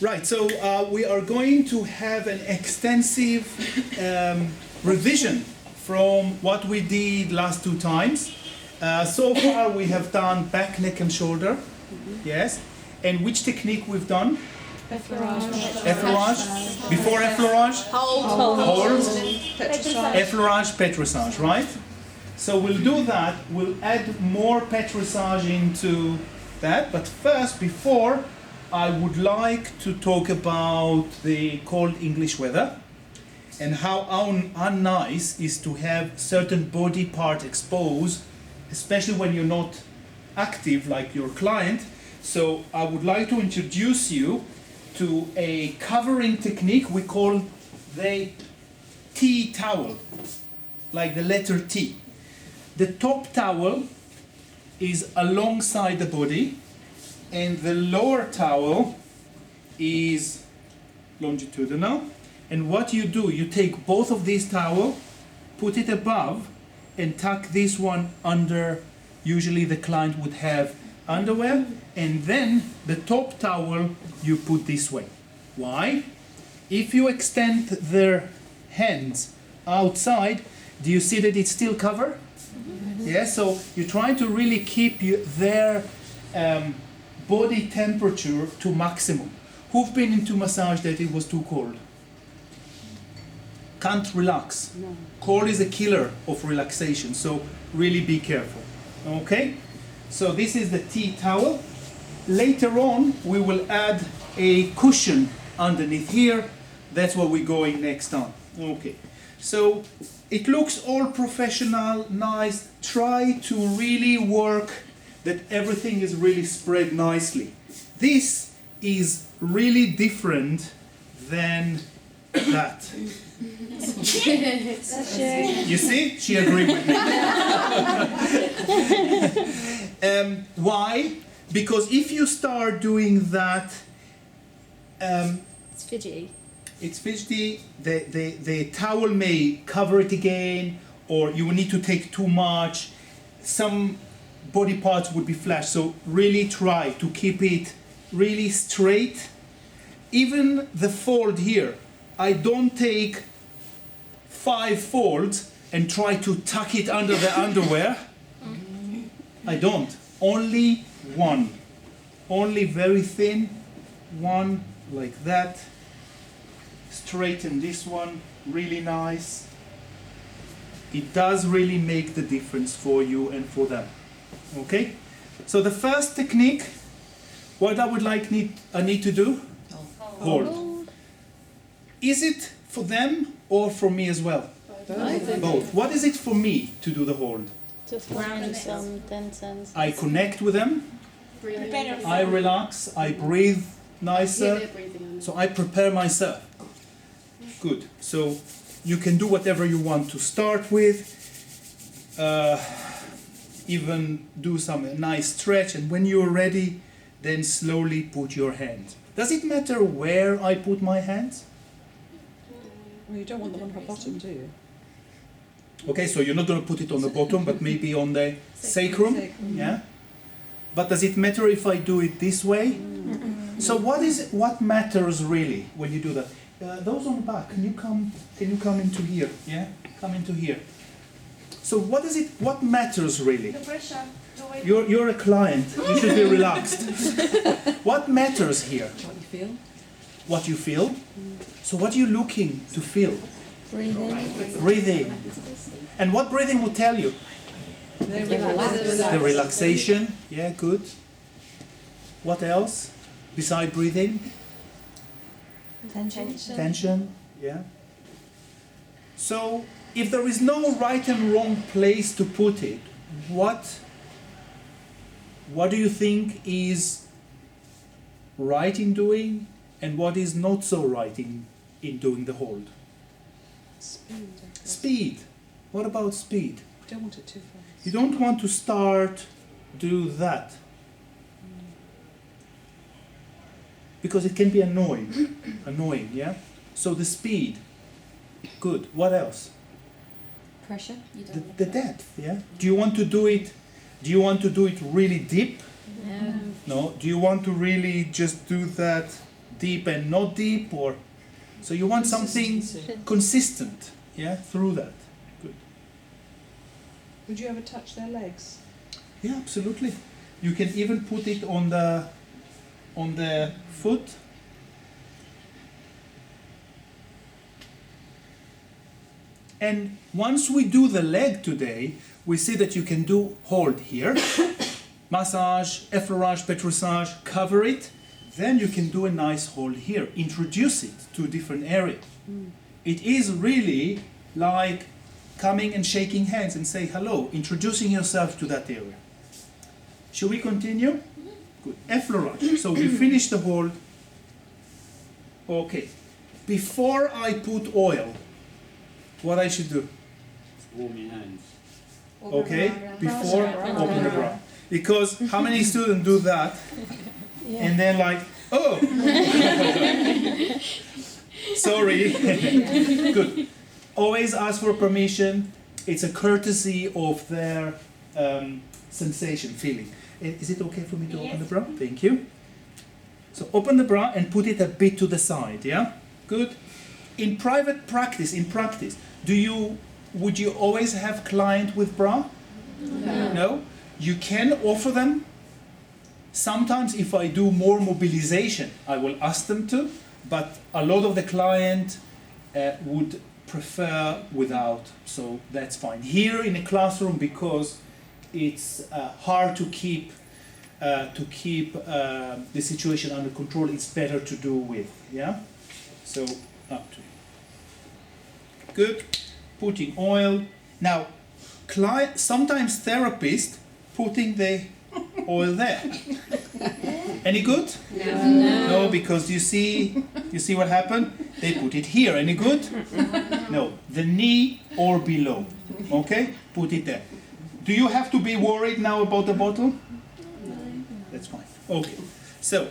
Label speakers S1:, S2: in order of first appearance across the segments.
S1: Right, so we are going to have an extensive revision from what we did last 2 times. So far we have done back, neck and shoulder, yes. And which technique we've done? Effleurage. Before effleurage? Hold. Effleurage, pétrissage, right? So we'll do that, we'll add more pétrissage into that, but first, before, I would like to talk about the cold English weather and how unnice is to have certain body part exposed, especially when you're not active like your client. So I would like to introduce you to a covering technique we call the T towel, like the letter T. The top towel is alongside the body, and the lower towel is longitudinal. And what you do, you take both of these towels, put it above, and tuck this one under. Usually the client would have underwear, and then the top towel you put this way. Why? If you extend their hands outside, do you see that it's still covered? Yeah, so you try to really keep their body temperature to maximum. Who've been into massage that it was too cold? Can't relax. No. Cold is a killer of relaxation, so really be careful. Okay? So this is the tea towel. Later on, we will add a cushion underneath here. That's what we're going next on. Okay. So it looks all professional, nice. Try to really work that everything is really spread nicely. This is really different than that. You see? She agreed with me. Why? Because if you start doing that,
S2: it's fidgety.
S1: It's fidgety. The towel may cover it again, or you will need to take too much. Some body parts would be flashed. So really try to keep it really straight. Even the fold here, I don't take 5 folds and try to tuck it under the underwear. I don't. Only one. Only very thin. One like that. Straighten this one. Really nice. It does really make the difference for you and for them. Okay? So the first technique, what I would like I need to do? Hold. Is it for them or for me as well? Both. What is it for me to do the hold?
S2: Just ground some tensions.
S1: I connect with them. I relax. I breathe nicer. So I prepare myself. Good. So you can do whatever you want to start with. Even do some nice stretch, and when you're ready, then slowly put your hands. Does it matter where I put my hands?
S3: Well, you don't want them on her bottom, do you?
S1: Okay, so you're not going to put it on the bottom, but maybe on the sacrum. Yeah. But does it matter if I do it this way? So what matters really when you do that? Those on the back, can you come into here? Yeah, come into here. So what matters really?
S4: The pressure.
S1: You're a client. You should be relaxed. What matters here?
S3: What you feel.
S1: What you feel. So what are you looking to feel?
S2: Breathing.
S1: Breathing. And what breathing will tell you? The relaxation. Yeah, good. What else? Beside breathing? Tension. Yeah. So if there is no right and wrong place to put it, what do you think is right in doing, and what is not so right in doing the hold?
S3: Speed.
S1: Speed. What about speed?
S3: You don't want it too fast.
S1: You don't want to do that. Because it can be annoying, yeah? So the speed. Good. What else?
S2: Pressure.
S1: The depth, yeah? Do you want to do it really deep?
S2: No.
S1: No? Do you want to really just do that deep and not deep, or so you want something consistent, yeah, through that. Good.
S3: Would you ever touch their legs?
S1: Yeah, absolutely. You can even put it on the foot. And once we do the leg today, we see that you can do hold here, massage, effleurage, petrissage, cover it. Then you can do a nice hold here, introduce it to a different area. It is really like coming and shaking hands and say hello, introducing yourself to that area. Shall we continue? Good. Effleurage. So we finish the hold. Okay. Before I put oil, what I should do?
S4: Warm your hands.
S1: Okay. Before open the bra. Because how many students do that? And then like, oh, sorry. Good. Always ask for permission. It's a courtesy of their sensation, feeling. Is it okay for me to open the bra? Thank you. So open the bra and put it a bit to the side, yeah? Good. In private practice, would you always have client with bra? No? You can offer them. Sometimes if I do more mobilization, I will ask them to, but a lot of the client would prefer without, so that's fine. Here in a classroom, because it's hard to keep the situation under control, it's better to do with, yeah? So up to. Good. Putting oil. Now, sometimes therapists putting the oil there. Any good?
S2: No.
S1: No, because you see what happened? They put it here. Any good? No, the knee or below. Okay, put it there. Do you have to be worried now about the bottle? That's fine. Okay, so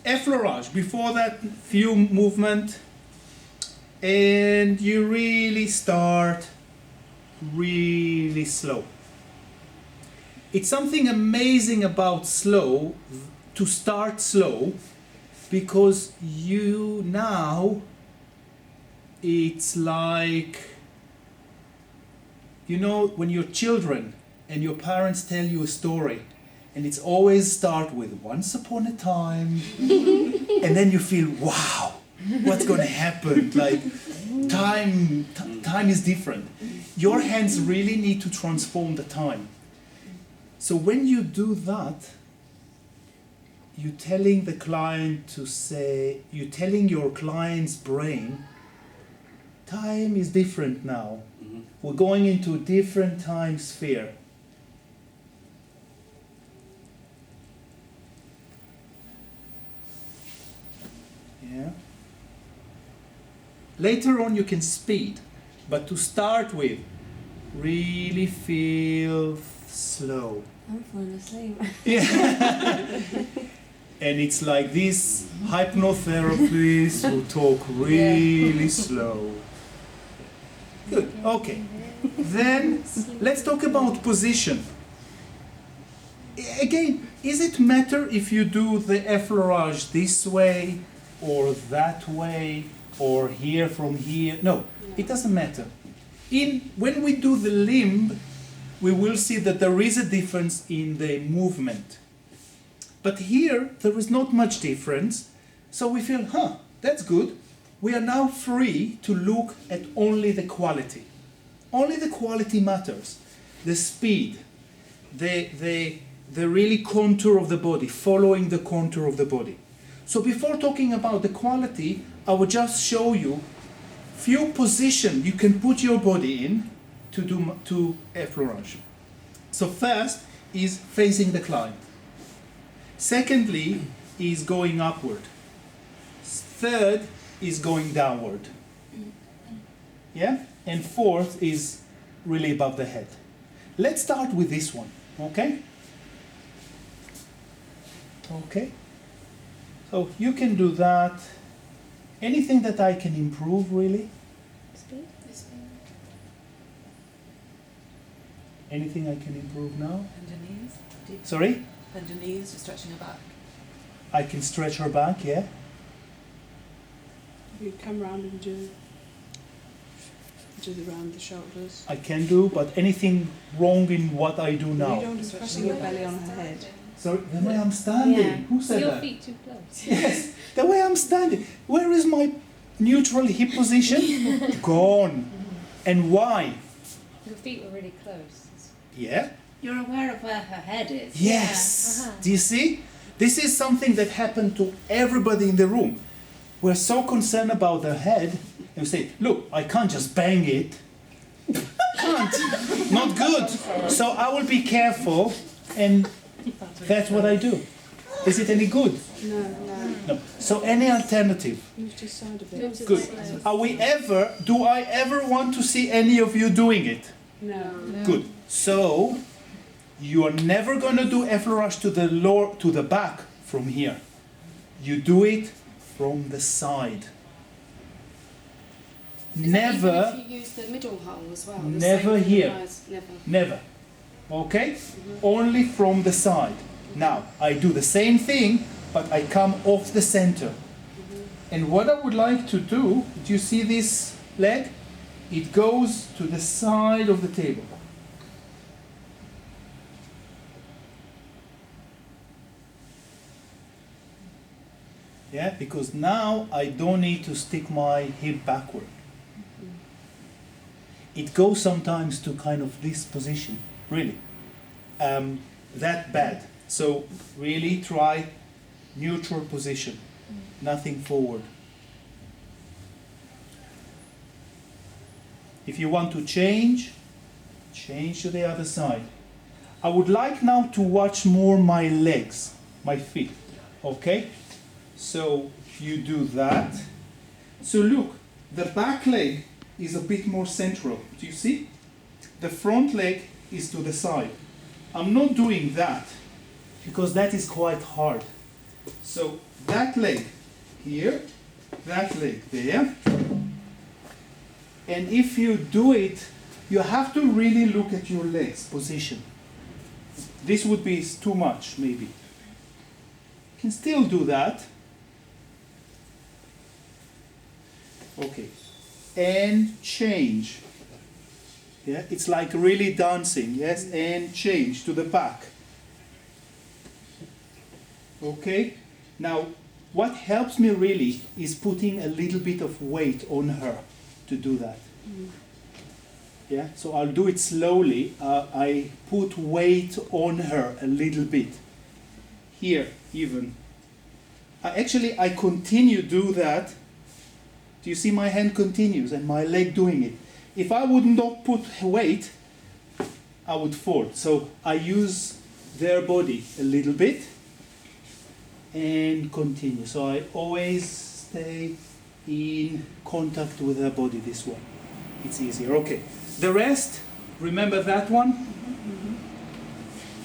S1: effleurage. Before that, few movement, and you really start really slow. It's something amazing about slow, to start slow, because it's like, you know, when you're children and your parents tell you a story, and it's always start with once upon a time, and then you feel, wow, what's going to happen? Like, time is different. Your hands really need to transform the time. So when you do that, you're telling the client to say, you're telling your client's brain, time is different now.
S4: Mm-hmm.
S1: We're going into a different time sphere. Yeah. Later on you can speed, but to start with, really feel slow.
S2: I'm falling asleep.
S1: Yeah. And it's like these hypnotherapists who talk really slow. Good, okay. Then let's talk about position. Again, is it matter if you do the effleurage this way or that way or here from here? No, it doesn't matter. When we do the limb, we will see that there is a difference in the movement. But here, there is not much difference, so we feel, that's good. We are now free to look at only the quality. Only the quality matters. The speed, the really contour of the body, following the contour of the body. So before talking about the quality, I will just show you few positions you can put your body in to effleurage. So first is facing the client. Secondly is going upward. Third is going downward. Yeah? And fourth is really above the head. Let's start with this one, okay? Okay. So you can do that. Anything that I can improve, really?
S2: Speed?
S1: Anything I can improve now?
S5: Bend your knees. Deep.
S1: Sorry?
S5: Bend your knees, you're stretching your back.
S1: I can stretch her back, yeah?
S3: You come round and do around the shoulders.
S1: I can do, but anything wrong in what I do
S3: You
S1: now?
S3: don't do pressing your belly on her head.
S1: So the way I'm standing,
S2: Yeah.
S1: who said
S2: Your
S1: that?
S2: feet too close.
S1: Yes, the way I'm standing. Where is my neutral hip position? Gone. And why?
S2: Your feet were really close.
S1: Yeah.
S4: You're aware of where her head is.
S1: Yes.
S2: Uh-huh.
S1: Do you see? This is something that happened to everybody in the room. We're so concerned about the head, and we say, look, I can't just bang it. Can't. Not good. So I will be careful, and that's what I do. Is it any good?
S3: No.
S1: No. So any alternative?
S3: Move to the side a bit.
S1: Good. Do I ever want to see any of you doing it?
S3: No.
S1: Good. So you are never going to do effleurage to the back from here. You do it from the side. Never,
S4: Even if you use the middle hole as well. the
S1: never
S4: same
S1: here.
S4: applies, Never.
S1: never. Okay? Only from the side. Now, I do the same thing, but I come off the center. And what I would like to do you see this leg? It goes to the side of the table. Yeah, because now I don't need to stick my hip backward. It goes sometimes to kind of this position, really. That bad. So really try neutral position, nothing forward. If you want to change to the other side. I would like now to watch more my legs, my feet, okay? So you do that. So look, the back leg is a bit more central. Do you see? The front leg is to the side. I'm not doing that because that is quite hard. So that leg here, that leg there. And if you do it, you have to really look at your legs position. This would be too much, maybe. You can still do that. Okay. And change. Yeah, it's like really dancing, yes? And change to the back. Okay? Now, what helps me really is putting a little bit of weight on her to do that. Yeah, so I'll do it slowly. I put weight on her a little bit. Here, even. Actually, I continue do that. Do you see my hand continues and my leg doing it? If I would not put weight, I would fall. So I use their body a little bit and continue. So I always stay in contact with their body this way. It's easier. Okay. The rest, remember that one?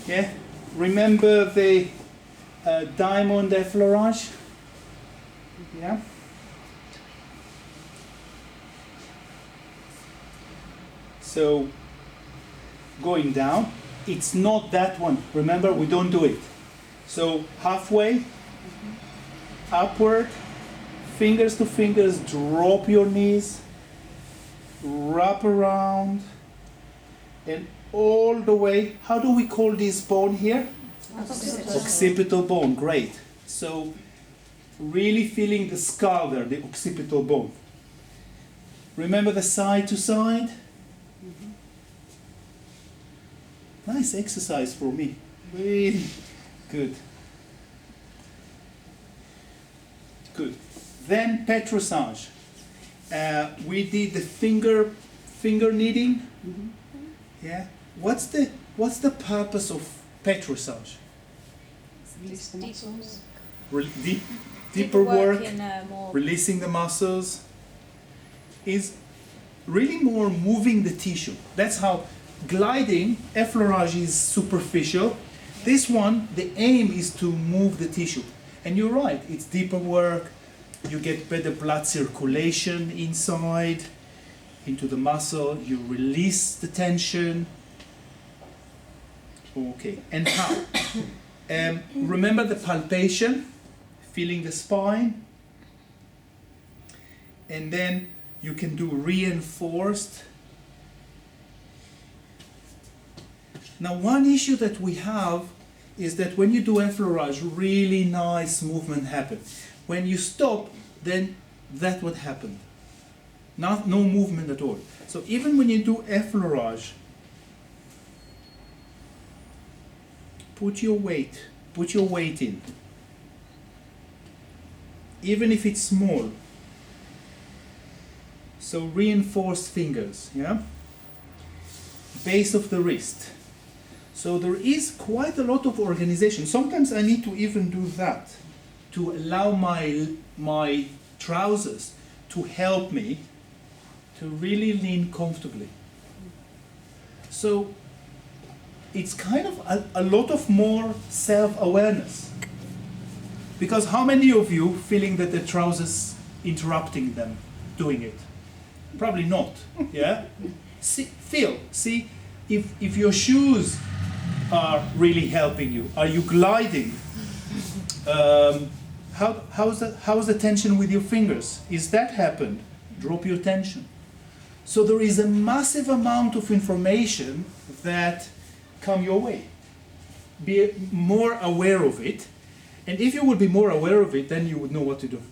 S1: Yeah? Remember the diamond effleurage? Yeah? So, going down, it's not that one. Remember, we don't do it. So, halfway, upward, fingers to fingers, drop your knees, wrap around, and all the way. How do we call this bone here? Occipital bone, great. So, really feeling the skull there, the occipital bone. Remember the side to side? Nice exercise for me. Really good. Good. Then petrissage. We did the finger kneading. Yeah. What's the purpose of petrissage?
S3: Release the muscles.
S1: Deeper work,
S2: in more
S1: releasing the muscles, is really more moving the tissue. That's how gliding, effleurage is superficial. This one, the aim is to move the tissue. And you're right, it's deeper work. You get better blood circulation inside, into the muscle. You release the tension. Okay, and how? Remember the palpation, feeling the spine. and then you can do reinforced. Now, one issue that we have is that when you do effleurage, really nice movement happens. When you stop, then that would happen. No movement at all. So even when you do effleurage, put your weight in. Even if it's small. So reinforced fingers, yeah? Base of the wrist. So there is quite a lot of organization. Sometimes I need to even do that to allow my trousers to help me to really lean comfortably. So it's kind of a lot of more self-awareness. Because how many of you feeling that the trousers interrupting them doing it? Probably not, yeah? See if your shoes are really helping you. Are you gliding? How's the tension with your fingers? Is that happened? Drop your tension. So there is a massive amount of information that come your way. Be more aware of it, and if you would be more aware of it, then you would know what to do.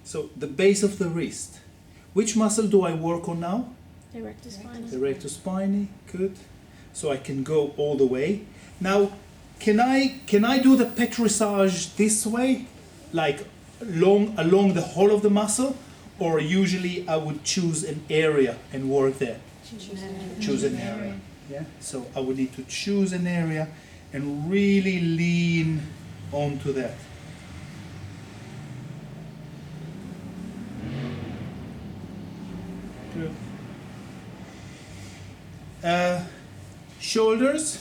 S1: So the base of the wrist. Which muscle do I work on now?
S2: The rectus spine.
S1: The rectus spinae, good. So I can go all the way. Now, can I do the petrissage this way, like along the whole of the muscle, or usually I would choose an area and work there? Choose an area. Yeah. So I would need to choose an area and really lean onto that. Good. Shoulders,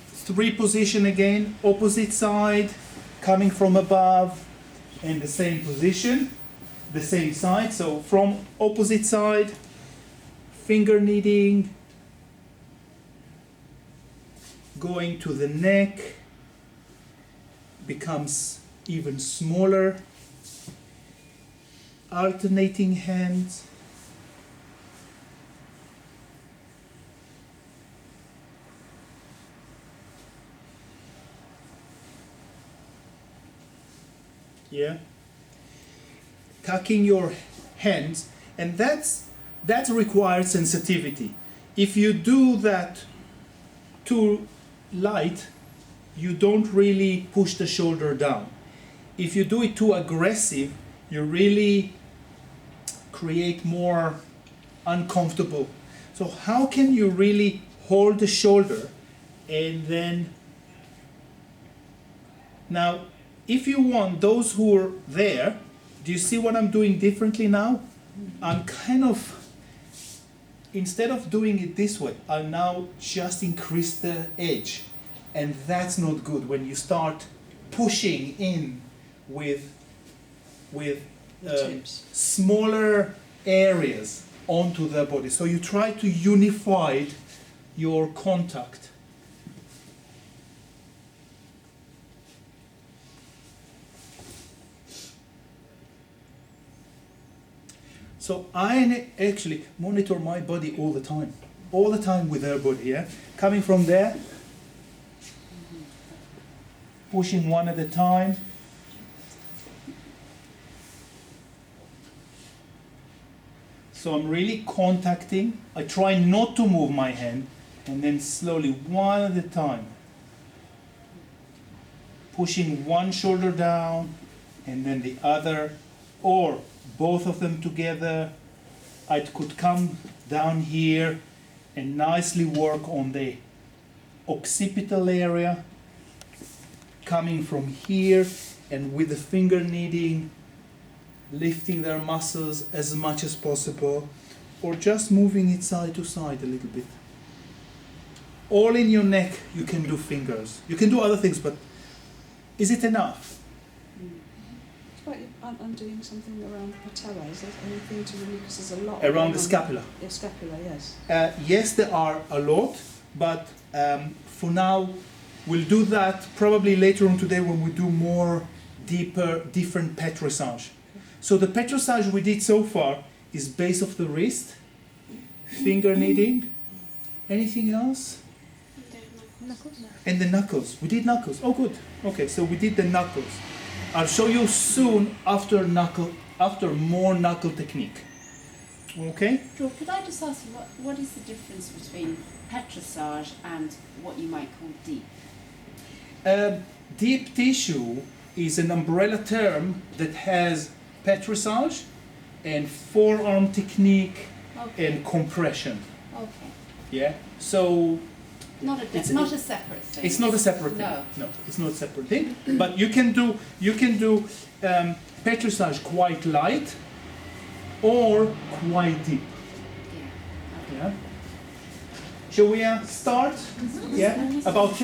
S1: 3 position again, opposite side, coming from above, and the same position, the same side. So from opposite side, finger kneading, going to the neck, becomes even smaller, alternating hands. Yeah, tucking your hands, and that requires sensitivity. If you do that too light, you don't really push the shoulder down. If you do it too aggressive, you really create more uncomfortable. So how can you really hold the shoulder and then now if you want those who are there, do you see what I'm doing differently now? I'm kind of, instead of doing it this way, I'll now just increase the edge. And that's not good when you start pushing in with smaller areas onto the body. So you try to unify your contact. So I actually monitor my body all the time with her body, yeah? Coming from there, pushing one at a time. So I'm really contacting. I try not to move my hand, and then slowly, one at a time. Pushing one shoulder down, and then the other, or both of them together. I could come down here and nicely work on the occipital area, coming from here, and with the finger kneading, lifting their muscles as much as possible, or just moving it side to side a little bit. All in your neck, you can do fingers. You can do other things, but is it enough?
S3: I'm doing something around the patella. Is there anything to really, because there's a lot
S1: Around the scapula?
S3: Yeah, scapula, yes.
S1: Yes, there are a lot, but for now, we'll do that probably later on today when we do more deeper, different petrissage. So the petrissage we did so far is base of the wrist, finger kneading, anything else? And the knuckles. We did knuckles. Oh, good. Okay, so we did the knuckles. I'll show you soon after more knuckle technique. Okay?
S4: Drew, could I just ask what is the difference between petrissage and what you might call deep?
S1: Deep tissue is an umbrella term that has petrissage and forearm technique and compression.
S4: Okay.
S1: Yeah. So
S4: Not a separate thing.
S1: it's not a separate thing.
S4: No.
S1: No, it's not a separate thing. But you can do petrissage quite light or quite deep.
S4: Yeah.
S1: Yeah. Shall we start? Yeah. About